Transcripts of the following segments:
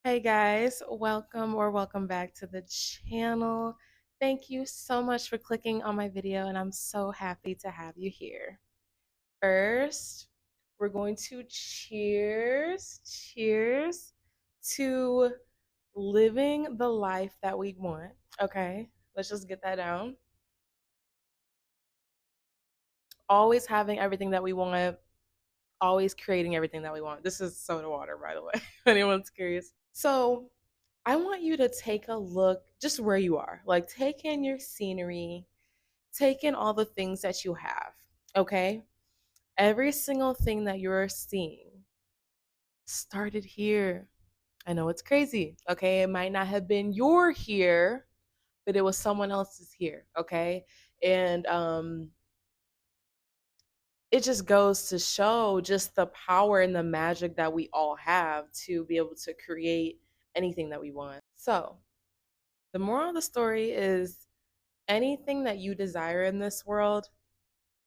Hey guys, welcome back to the channel. Thank you so much for clicking on my video, and I'm so happy to have you here. First, we're going to cheers to living the life that we want. Okay, let's just get that down. Always having everything that we want, always creating everything that we want. This is soda water, by the way, if anyone's curious. So, I want you to take a look just where you are. Like, take in your scenery, take in all the things that you have, okay? Every single thing that you're seeing started here. I know it's crazy, okay? It might not have been your here, but it was someone else's here, okay? And it just goes to show just the power and the magic that we all have to be able to create anything that we want. So, the moral of the story is anything that you desire in this world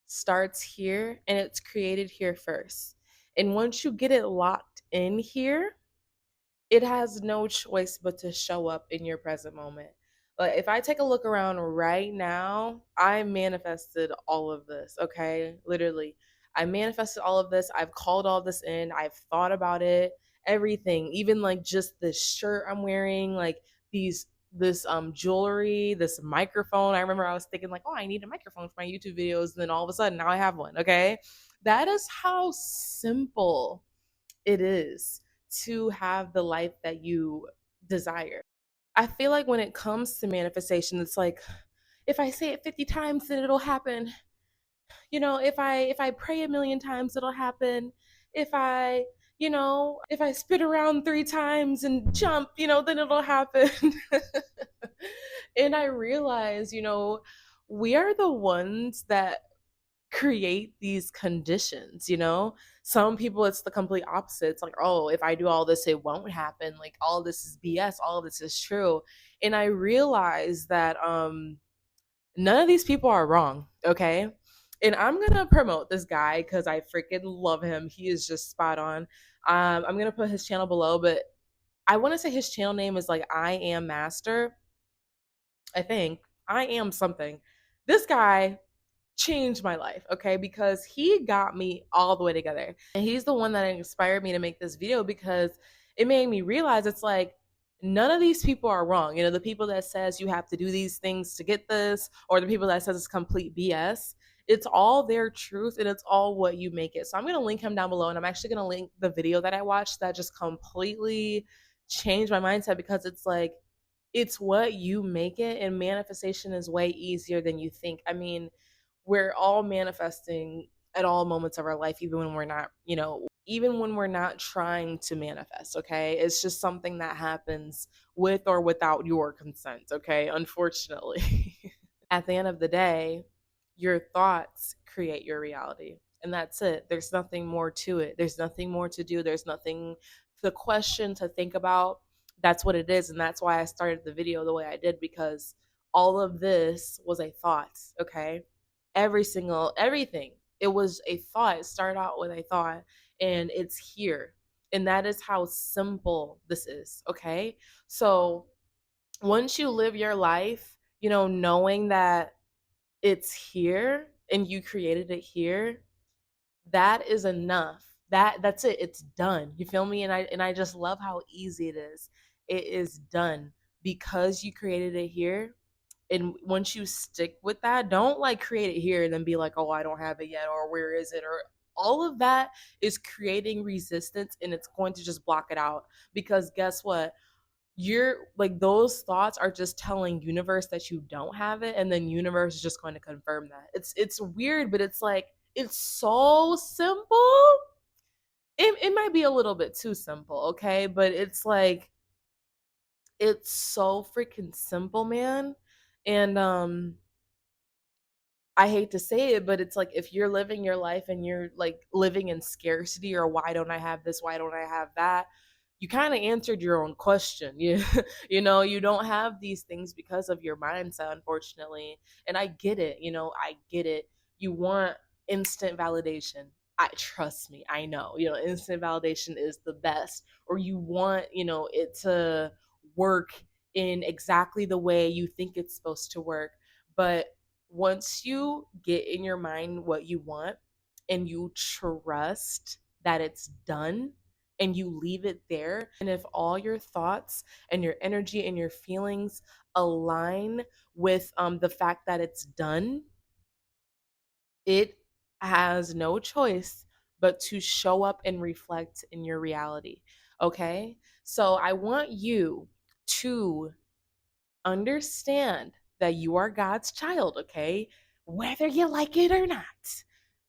starts here and it's created here first. And once you get it locked in here, it has no choice but to show up in your present moment. But if I take a look around right now, I manifested all of this, okay? Literally. I manifested all of this. I've called all this in. I've thought about it, everything, even like just this shirt I'm wearing, like these this jewelry, this microphone. I remember I was thinking like, "Oh, I need a microphone for my YouTube videos." And then all of a sudden, now I have one, okay? That is how simple it is to have the life that you desire. I feel like when it comes to manifestation, it's like if I say it 50 times, then it'll happen. If I pray a million times, it'll happen. If I spin around 3 times and jump, then it'll happen. And I realize, we are the ones that create these conditions. Some people, it's the complete opposite. It's like, oh, if I do all this, it won't happen. Like, all this is BS, all of this is true. And I realize that none of these people are wrong, okay? And I'm gonna promote this guy because I freaking love him. He is just spot on. I'm gonna put his channel below, but I want to say his channel name is like I Am Master. I think I am something. This guy changed my life, okay? Because he got me all the way together. And he's the one that inspired me to make this video because it made me realize it's like none of these people are wrong. The people that says you have to do these things to get this, or the people that says it's complete BS. It's all their truth and it's all what you make it. So I'm going to link him down below, and I'm actually going to link the video that I watched that just completely changed my mindset because it's like it's what you make it, and manifestation is way easier than you think. I mean, we're all manifesting at all moments of our life, even when we're not trying to manifest, okay? It's just something that happens with or without your consent, okay? Unfortunately. At the end of the day, your thoughts create your reality. And that's it. There's nothing more to it. There's nothing more to do. There's nothing to question, to think about. That's what it is. And that's why I started the video the way I did, because all of this was a thought, okay? Everything. It was a thought. It started out with a thought, and it's here. And that is how simple this is, okay? So once you live your life, knowing that it's here and you created it here, that is enough. That's it. It's done. You feel me? And I just love how easy it is. It is done because you created it here. And once you stick with that, don't like create it here and then be like, oh, I don't have it yet, or where is it, or all of that is creating resistance, and it's going to just block it out. Because guess what? You're like, those thoughts are just telling universe that you don't have it, and then universe is just going to confirm that. It's weird, but it's like it's so simple. It might be a little bit too simple, okay? But it's like it's so freaking simple, man. And I hate to say it, but it's like if you're living your life and you're like living in scarcity, or why don't I have this? Why don't I have that? You kind of answered your own question. You don't have these things because of your mindset, unfortunately. And I get it. I get it. You want instant validation. I trust me, I know, instant validation is the best, or you want, it to work in exactly the way you think it's supposed to work. But once you get in your mind what you want and you trust that it's done and you leave it there, and if all your thoughts and your energy and your feelings align with the fact that it's done, it has no choice but to show up and reflect in your reality. Okay? So I want you to understand that you are God's child, okay? Whether you like it or not.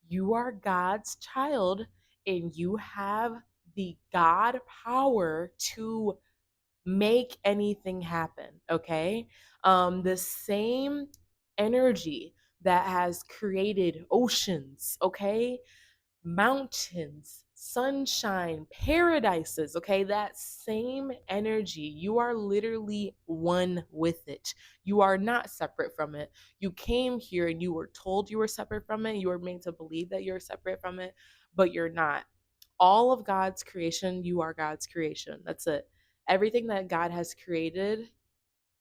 You are God's child and you have the God power to make anything happen, okay? The same energy that has created oceans, okay? Mountains, sunshine, paradises, okay? That same energy, you are literally one with it. You are not separate from it. You came here and you were told you were separate from it. You were made to believe that you're separate from it, but you're not. All of God's creation, you are God's creation. That's it. Everything that God has created,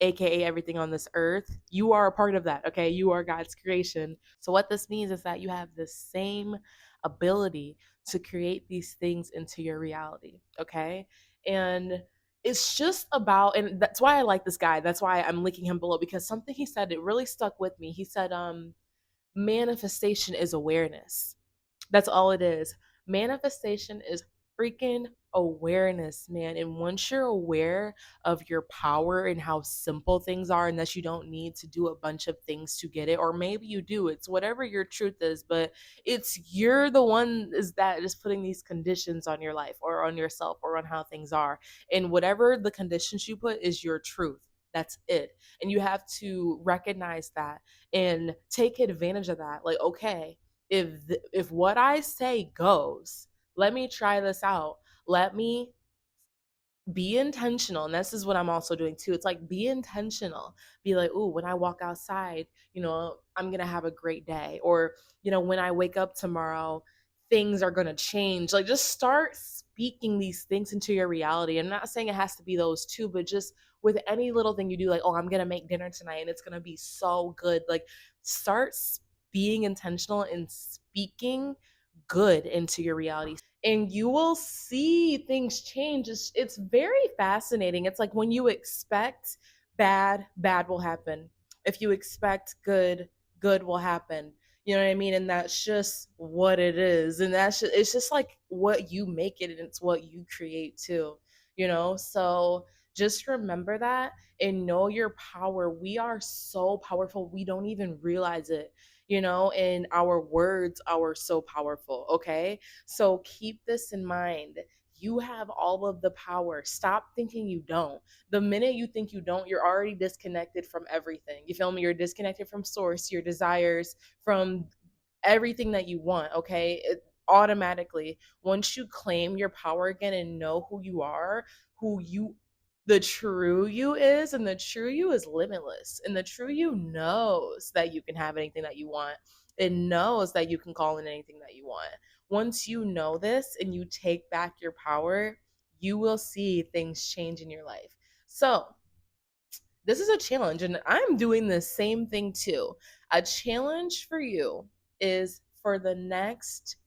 aka everything on this earth, you are a part of that, okay? You are God's creation. So what this means is that you have the same ability to create these things into your reality, okay? And it's just about, and that's why I like this guy. That's why I'm linking him below, because something he said, it really stuck with me. He said manifestation is awareness. That's all it is. Manifestation is freaking awareness, man. And once you're aware of your power and how simple things are, and that you don't need to do a bunch of things to get it, or maybe you do, it's whatever your truth is, but it's you're the one is that is putting these conditions on your life or on yourself or on how things are. And whatever the conditions you put is your truth. That's it. And you have to recognize that and take advantage of that. Like, okay, if what I say goes, let me try this out. Let me be intentional. And this is what I'm also doing too. It's like be intentional. Be like, "Ooh, when I walk outside, I'm going to have a great day." Or, when I wake up tomorrow, things are going to change. Like just start speaking these things into your reality. I'm not saying it has to be those two, but just with any little thing you do, like, "Oh, I'm going to make dinner tonight and it's going to be so good." Like start being intentional and speaking good into your reality, and you will see things change. It's very fascinating. It's like when you expect bad, bad will happen. If you expect good, good will happen. You know what I mean? And that's just what it is. And it's just like what you make it, and it's what you create too. So just remember that and know your power. We are so powerful. We don't even realize it. And our words are so powerful. Okay. So keep this in mind. You have all of the power. Stop thinking you don't. The minute you think you don't, you're already disconnected from everything. You feel me? You're disconnected from source, your desires, from everything that you want, okay? Automatically, once you claim your power again and know who you are, who you the true you is, and the true you is limitless. And the true you knows that you can have anything that you want. It knows that you can call in anything that you want. Once you know this and you take back your power, you will see things change in your life. So, this is a challenge, and I'm doing the same thing too. A challenge for you is for the next,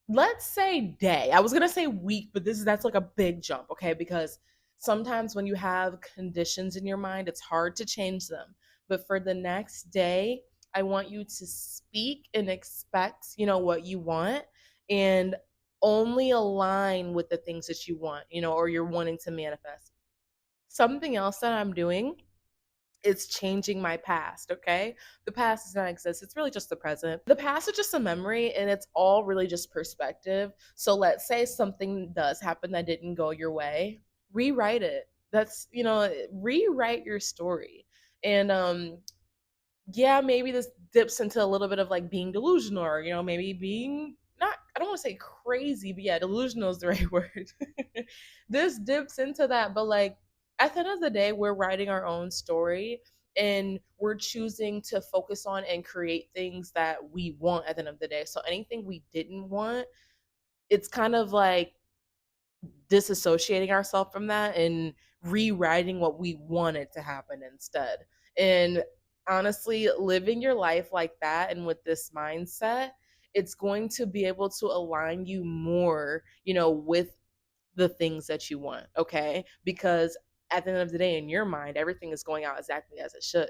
let's say, day. I was going to say week, but that's like a big jump, okay? Because sometimes when you have conditions in your mind, it's hard to change them. But for the next day, I want you to speak and expect, what you want, and only align with the things that you want, or you're wanting to manifest. Something else that I'm doing, it's changing my past, okay? The past does not exist. It's really just the present. The past is just a memory, and it's all really just perspective. So let's say something does happen that didn't go your way, rewrite it. Rewrite your story. And yeah, maybe this dips into a little bit of like being delusional, or maybe being not, I don't want to say crazy, but yeah, delusional is the right word. This dips into that, but like at the end of the day, we're writing our own story, and we're choosing to focus on and create things that we want at the end of the day. So anything we didn't want, it's kind of like disassociating ourselves from that and rewriting what we wanted to happen instead. And honestly, living your life like that and with this mindset, it's going to be able to align you more, with the things that you want, okay? Because at the end of the day, in your mind, everything is going out exactly as it should.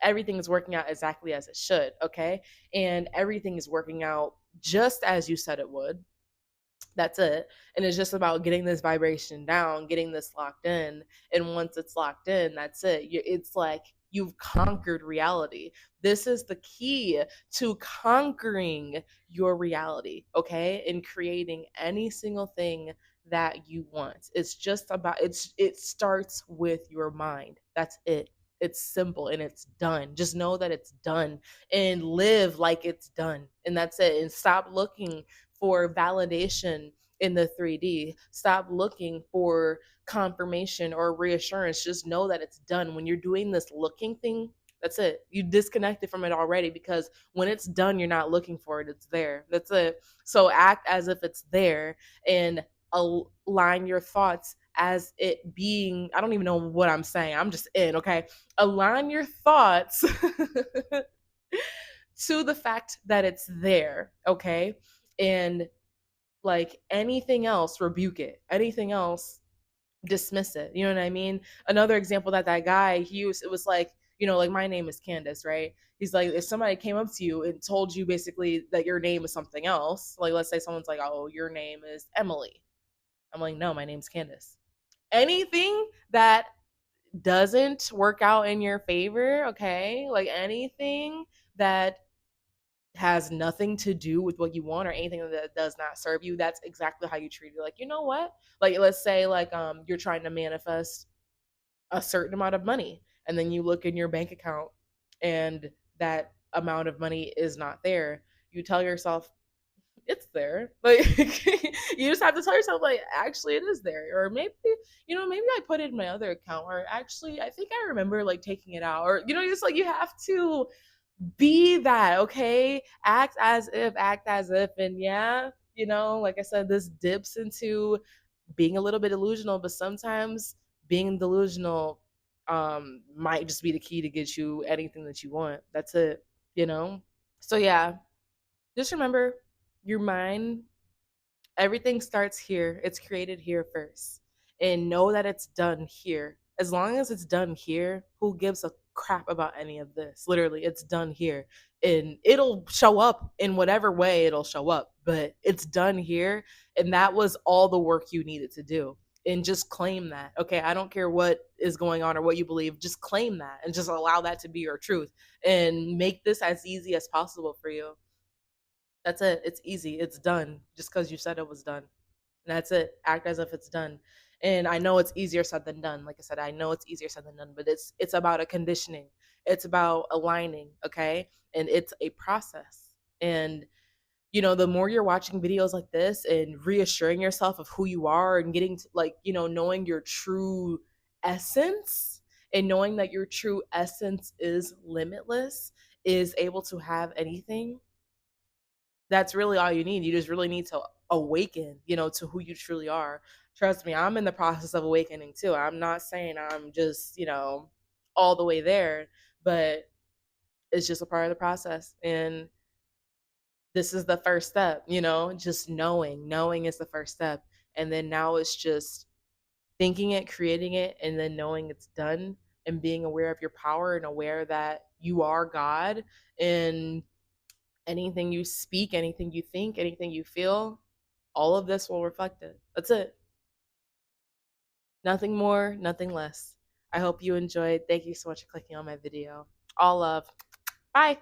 Everything is working out exactly as it should, okay? And everything is working out just as you said it would. That's it. And it's just about getting this vibration down, getting this locked in. And once it's locked in, that's it. It's like you've conquered reality. This is the key to conquering your reality, okay? And creating any single thing that you want. It's just about it starts with your mind. That's it. It's simple and it's done. Just know that it's done and live like it's done. And that's it. And stop looking for validation in the 3D. Stop looking for confirmation or reassurance. Just know that it's done. When you're doing this looking thing, that's it. You disconnected from it already because when it's done, you're not looking for it. It's there. That's it. So act as if it's there and align your thoughts as it being, I don't even know what I'm saying. I'm just in, okay? Align your thoughts to the fact that it's there, okay? And like anything else, rebuke it. Anything else, dismiss it. You know what I mean? Another example that guy he used, it was like, like my name is Candace, right? He's like, if somebody came up to you and told you basically that your name is something else, like let's say someone's like, oh, your name is Emily. I'm like, no, my name's Candace. Anything that doesn't work out in your favor, okay? Like anything that has nothing to do with what you want or anything that does not serve you, that's exactly how you treat it. Like, you know what? Like let's say like you're trying to manifest a certain amount of money and then you look in your bank account and that amount of money is not there. You tell yourself it's there. Like you just have to tell yourself like actually it is there. Or maybe, maybe I put it in my other account or actually I think I remember like taking it out or just like you have to be that, okay? Act as if, and yeah, like I said, this dips into being a little bit delusional, but sometimes being delusional might just be the key to get you anything that you want. That's it, you know? So yeah, just remember your mind, everything starts here. It's created here first. And know that it's done here. As long as it's done here, who gives a crap about any of this? Literally, it's done here. And it'll show up in whatever way it'll show up, but it's done here. And that was all the work you needed to do. And just claim that. Okay, I don't care what is going on or what you believe, just claim that and just allow that to be your truth and make this as easy as possible for you. That's it. It's easy. It's done just because you said it was done. And that's it. Act as if it's done. And I know it's easier said than done. Like I said, I know it's easier said than done, but it's about a conditioning. It's about aligning, okay? And it's a process. And the more you're watching videos like this and reassuring yourself of who you are and getting to, like, knowing your true essence and knowing that your true essence is limitless, is able to have anything, that's really all you need. You just really need to awaken, to who you truly are. Trust me, I'm in the process of awakening too. I'm not saying I'm just, all the way there, but it's just a part of the process. And this is the first step, just knowing. Knowing is the first step. And then now it's just thinking it, creating it, and then knowing it's done and being aware of your power and aware that you are God and anything you speak, anything you think, anything you feel, all of this will reflect it. That's it. Nothing more, nothing less. I hope you enjoyed. Thank you so much for clicking on my video. All love. Bye.